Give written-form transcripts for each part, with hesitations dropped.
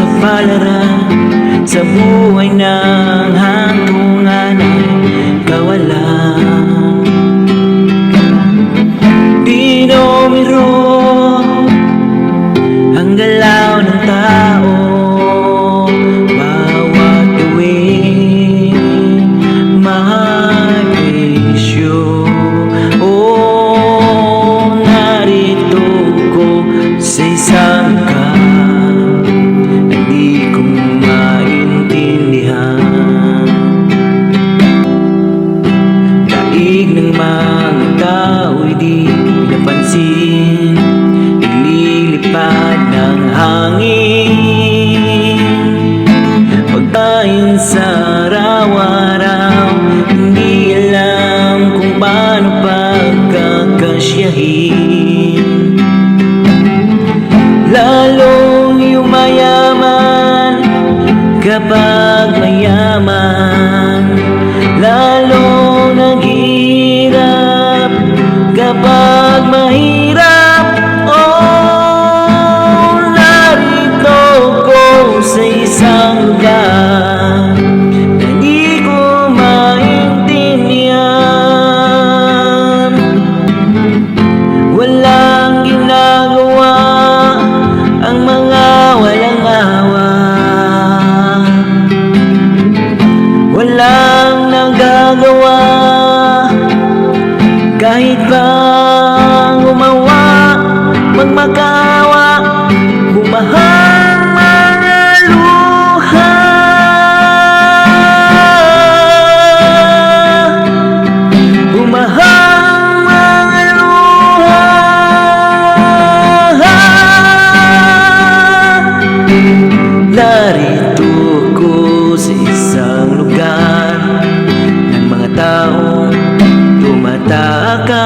sa palaran, sa buhay ng hantungan ay kawalan. Di numero ang galaw ng tao, bawat gawin may presyo. Oh, narito ko sa isang ng mga tao'y di pinapansin, ililipad ng hangin. Pagkain sa araw-araw, hindi alam kung paano pagkakasyahin. Lalong yumayaman kapag mayaman, lalong naghihirap kapag mahirap. Oh, narito ko sa isang lugar na di ko maintindihan. Walang ginagawa ang mga walang awa, walang nagagawa kahit pa gumawa, magmakawa, bumahang mga luha. Bumahang mga luha. Narito ko sa isang lugar ng mga taong tumatakas,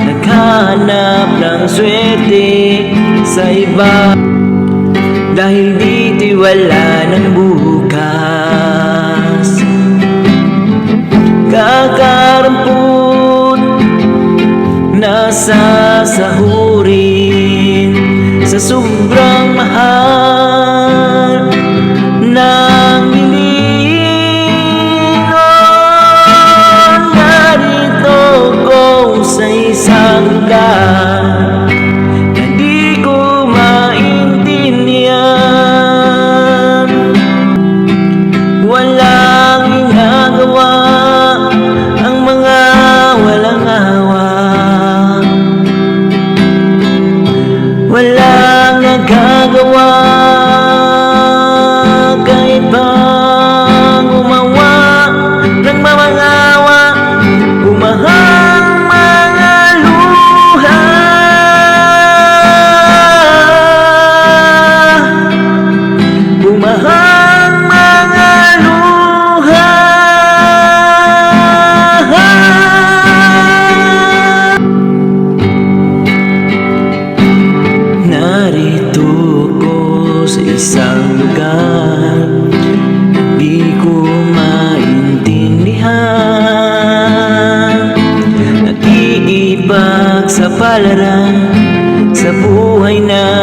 naghanap ng swerte sa iba, dahil dito'y wala ng bukas. Kakarampot na sasahurin sa sobrang mahal ng bilihin. Narito ko sa isang lugar na di ko maintindihan. Walang ginagawa ang mga walang awa, walang nagagawa kahit pa gumawa ng mamangawa, bumahang mga luha. Bumahang mga luha. Narito ko sa isang lugar di ko maintindihan, nag-iibag sa palaran, sa buhay na